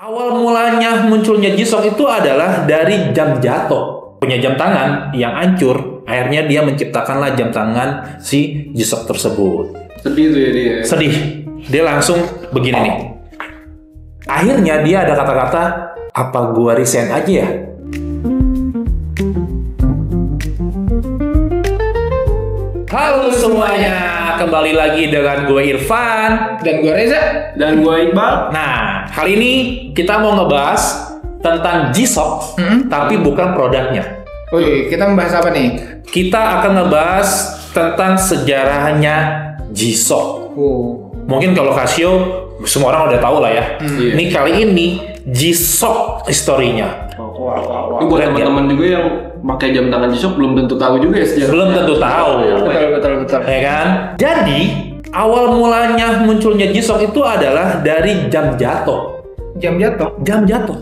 Awal mulanya munculnya G-Shock itu adalah dari jam jatuh. Punya jam tangan yang hancur, akhirnya dia menciptakanlah jam tangan si G-Shock tersebut. Sedih tuh ya dia. Sedih. Dia langsung begini nih. Akhirnya dia ada kata-kata, apa gua resign aja ya? Halo semuanya, kembali lagi dengan gue Irfan dan gue Reza dan gue Iqbal. Nah, kali ini kita mau ngebahas tentang G-Shock, tapi bukan produknya. Wih, kita membahas apa nih? Kita akan ngebahas tentang sejarahnya G-Shock. Mungkin kalau Casio, semua orang udah tahu lah ya. Ini kali ini G-Shock historinya. Ini buat teman-teman juga yang pakai jam tangan G-Shock belum tentu tahu juga ya sejarah. Belum tentu tahu. Betul. Ya kan? Jadi, awal mulanya munculnya G-Shock itu adalah dari jam jatuh. Jam jatuh? Jam jatuh.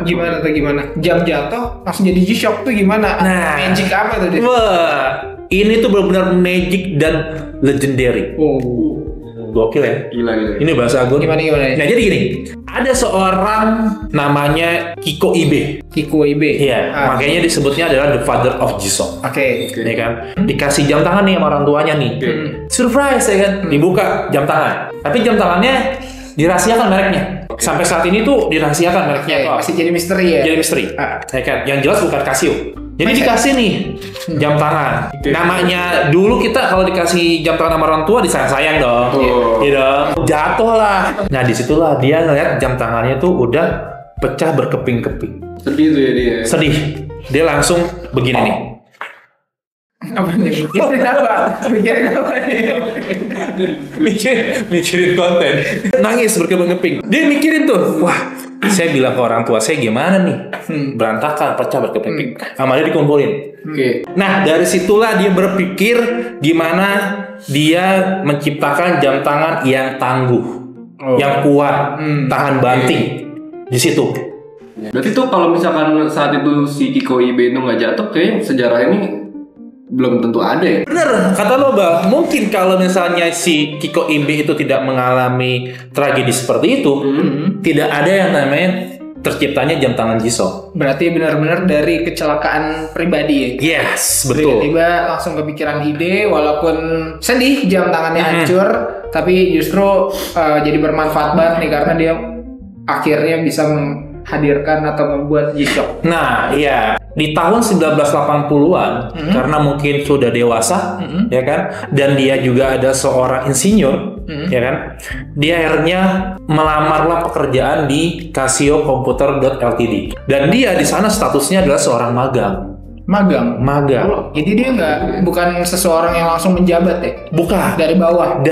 Gimana tuh gimana? Jam jatuh langsung jadi G-Shock tuh gimana? Nah. Magic apa tuh dia? Wah, ini tuh benar-benar magic dan legendary. Gokil ya? Gila. Ini bahasa gue. Gimana? Nah, jadi gini. Ada seorang namanya Kiko Ibe. Kiko Ibe. Iya, makanya disebutnya adalah the father of G-Shock. Oke. Ya kan? Dikasih jam tangan nih sama orang tuanya nih. Surprise ya kan? Dibuka jam tangan. Tapi jam tangannya dirahasiakan mereknya. Sampai saat ini tuh dirahasiakan mereknya. Masih jadi misteri ya? Jadi misteri. Ya kan? Yang jelas bukan Casio. Jadi dikasih nih jam tangan. Namanya dulu kita kalau dikasih jam tangan sama orang tua disayang-sayang dong. Gitu. Jatuh lah. Nah, disitulah dia ngeliat jam tangannya tuh udah pecah berkeping-keping. Sedih tuh ya dia. Sedih. Dia langsung begini nih. Apa nih? Mikirin apa nih? Mikirin konten. Nangis berkeping-keping. Dia mikirin tuh, wah, saya bilang ke orang tua saya gimana nih? Berantakan, pecah berkeping-keping. Sama dia dikumpulin. Nah, dari situlah dia berpikir gimana dia menciptakan jam tangan yang tangguh, yang kuat, tahan banting. Di situ. Berarti tuh kalau misalkan saat itu si Kiko Ibe itu nggak jatuh, kayaknya sejarah ini belum tentu ada ya. Bener, kata lo Bang. Mungkin kalau misalnya si Kiko Ibe itu tidak mengalami tragedi seperti itu, tidak ada yang namanya terciptanya jam tangan G-Shock. Berarti benar-benar dari kecelakaan pribadi ya? Yes, betul. Tiba-tiba langsung kepikiran ide, walaupun sedih jam tangannya hancur, tapi justru jadi bermanfaat banget nih karena dia akhirnya bisa menghadirkan atau membuat G-Shock. Nah, iya. Di tahun 1980-an, karena mungkin sudah dewasa, ya kan, dan dia juga ada seorang insinyur, ya kan, dia akhirnya melamarlah pekerjaan di Casio Computer Ltd. Dan dia di sana statusnya adalah seorang magang. Magang. Jadi dia bukan seseorang yang langsung menjabat ya? Bukan. Dari bawah.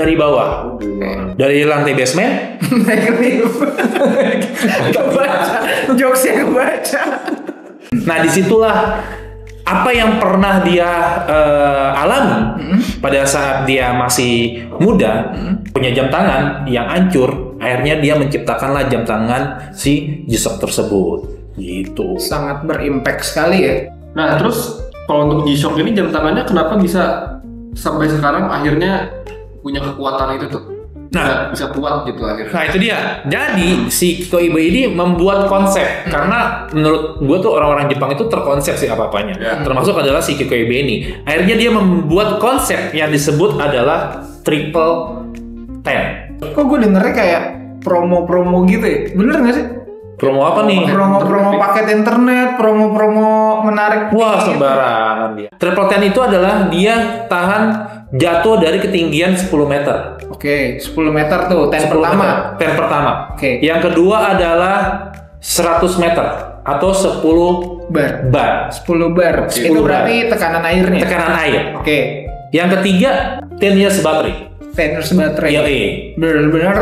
Dari lantai basement. Kebaca. Jokesnya kebaca. Nah, disitulah apa yang pernah dia alami pada saat dia masih muda, punya jam tangan yang hancur, akhirnya dia menciptakanlah jam tangan si G-Shock tersebut. Gitu. Sangat berimpact sekali ya. Nah, terus kalau untuk G-Shock ini jam tangannya kenapa bisa sampai sekarang akhirnya punya kekuatan itu tuh? Nah, bisa kuat gitu akhirnya. Nah, itu dia. Jadi si Kiko Ibe ini membuat konsep karena menurut gue tuh orang-orang Jepang itu terkonsep sih apa-apanya. Termasuk adalah si Kiko Ibe ini. Akhirnya dia membuat konsep yang disebut adalah triple ten. Kok gue dengernya kayak promo-promo gitu ya? Bener nggak sih? Promo apa nih? Promo paket internet, promo menarik. Wah, sembarangan dia. Triple ten itu adalah dia tahan jatuh dari ketinggian 10 meter. Oke, 10 meter tuh, ten pertama. Ten pertama. Oke. Yang kedua adalah 100 meter atau 10 bar. 10 bar. Itu berarti tekanan airnya. Tekanan air. Oke. Yang ketiga, 10 years battery. 10 years baterai. Benar-benar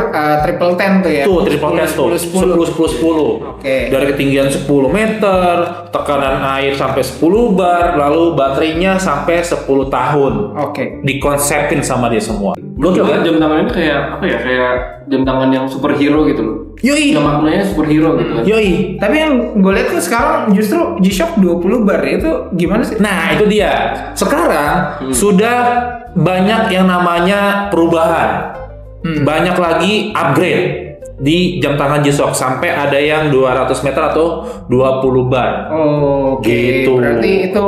triple ten tuh ya. Tuh, triple ten tuh. 10. Oke. Dari ketinggian 10 meter, tekanan air sampai 10 bar, lalu baterainya sampai 10 tahun. Oke. Dikonsepin sama dia semua. Gokil kan? Jam tangan ini kayak apa ya? Kayak jam tangan yang superhero gitu loh. Yoi. Yang maknanya superhero gitu kan. Yoi. Tapi yang gue lihat tuh sekarang justru G-Shock 20 bar itu gimana sih? Nah, itu dia. Sekarang sudah banyak yang namanya perubahan. Banyak lagi upgrade. di jam tangan G-Shock sampai ada yang 200 meter atau 20 bar. Oh, oke. Gitu. Berarti itu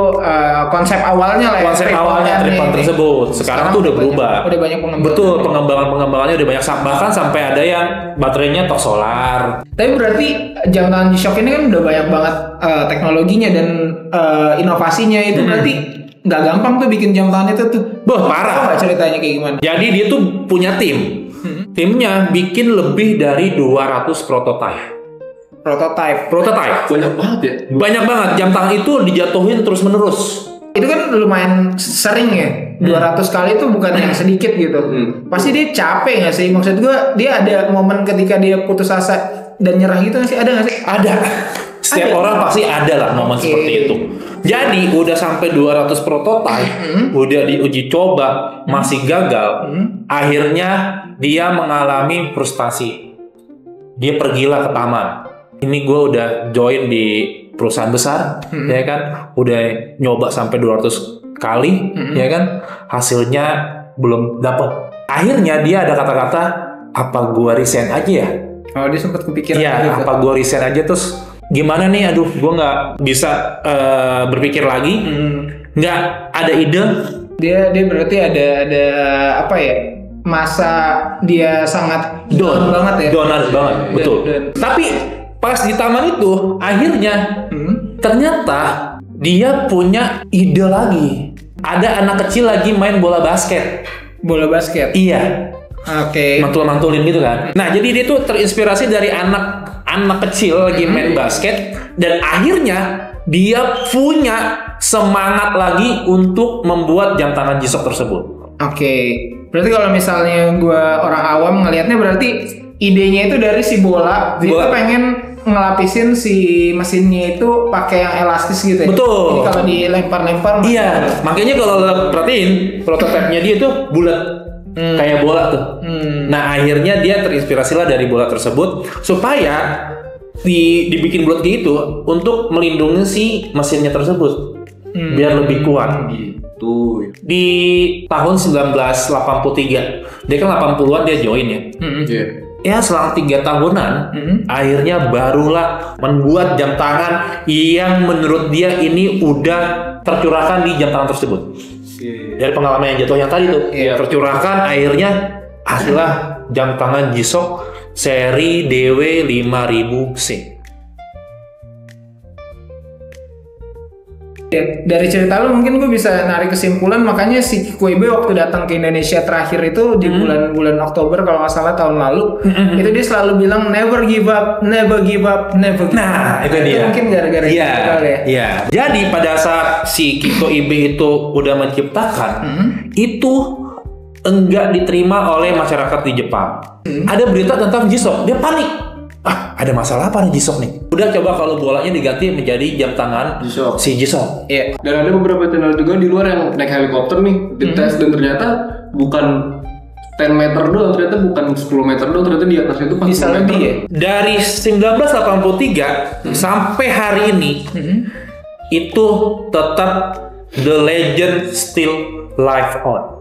konsep awalnya lah ya. Konsep awalnya tripod tersebut. Sekarang tuh udah berubah. Udah banyak pengembangan. Betul, pengembangannya udah banyak, bahkan sampai ada yang baterainya tok solar. Tapi berarti jam tangan G-Shock ini kan udah banyak banget teknologinya dan inovasinya itu berarti nggak gampang tuh bikin jam tangan itu tuh. Parah. Coba ceritanya kayak gimana? Jadi dia tuh punya tim. Timnya bikin lebih dari 200 prototipe. Prototype. Banyak banget ya. Banyak banget. Jam tangan itu dijatuhin terus-menerus. Itu kan lumayan sering ya. 200 kali itu bukan yang sedikit gitu. Pasti dia capek nggak sih? Maksud gua dia ada momen ketika dia putus asa dan nyerah gitu nggak sih? Ada nggak sih? Ada. Setiap orang pasti ada lah momen seperti itu. Jadi udah sampai 200 prototipe, udah diuji coba, masih gagal. Akhirnya dia mengalami frustasi. Dia pergilah ke taman. Ini gue udah join di perusahaan besar, ya kan? Udah nyoba sampai 200 kali, ya kan? Hasilnya belum dapat. Akhirnya dia ada kata-kata, apa gue resign aja ya? Oh, dia sempat kepikiran Iya, gitu. apa gue resign aja terus gimana nih? Aduh, gue nggak bisa berpikir lagi, nggak ada ide. Dia berarti ada apa ya? Masa dia sangat down banget ya. Down banget, betul. Down. Tapi pas di taman itu, akhirnya ternyata dia punya ide lagi. Ada anak kecil lagi main bola basket. Bola basket. Iya. Oke. Mantul-mantulin gitu kan. Nah, jadi dia tuh terinspirasi dari anak kecil lagi main basket dan akhirnya dia punya semangat lagi untuk membuat jam tangan G-Shock tersebut. Oke. Berarti kalau misalnya gue orang awam ngelihatnya berarti idenya itu dari si bola. Dia tuh pengen ngelapisin si mesinnya itu pakai yang elastis gitu ya. Betul. Jadi kalau dilempar-lempar. Iya. Makanya kalau lo perhatiin prototipenya dia tuh bulat. Kayak bola tuh. Nah, akhirnya dia terinspirasi lah dari bola tersebut supaya dibikin bulat gitu untuk melindungi si mesinnya tersebut biar lebih kuat. Gitu. Di tahun 1983, dia kan 80-an dia join ya. Ya selang 3 tahunan, akhirnya barulah membuat jam tangan yang menurut dia ini udah tercurahkan di jam tangan tersebut. Dari pengalaman yang jatuh yang tadi tuh, tercurahkan akhirnya hasilnya jam tangan G-Shock seri DW5000C. Dari cerita lu mungkin gue bisa narik kesimpulan, makanya si Kiko Ibe waktu datang ke Indonesia terakhir itu di bulan Oktober kalau nggak salah tahun lalu, itu dia selalu bilang never give up, never give up, never give up. Nah, itu dia. Mungkin gara-gara itu kali ya. Iya. Jadi pada saat si Kiko Ibe itu udah menciptakan, itu enggak diterima oleh masyarakat di Jepang. Ada berita tentang G-Shock, dia panik. Ada masalah apa nih G-Shock nih? Udah coba kalau bolanya diganti menjadi jam tangan G-Shock. si G-Shock. Iya. Dan ada beberapa channel juga di luar yang naik helikopter nih dites dan ternyata bukan 10 meter doang, ternyata bukan 10 meter doang, ternyata di atasnya itu 40 Bisa meter. lebih ya? Dari 1983 sampai hari ini itu tetap the legend still live on.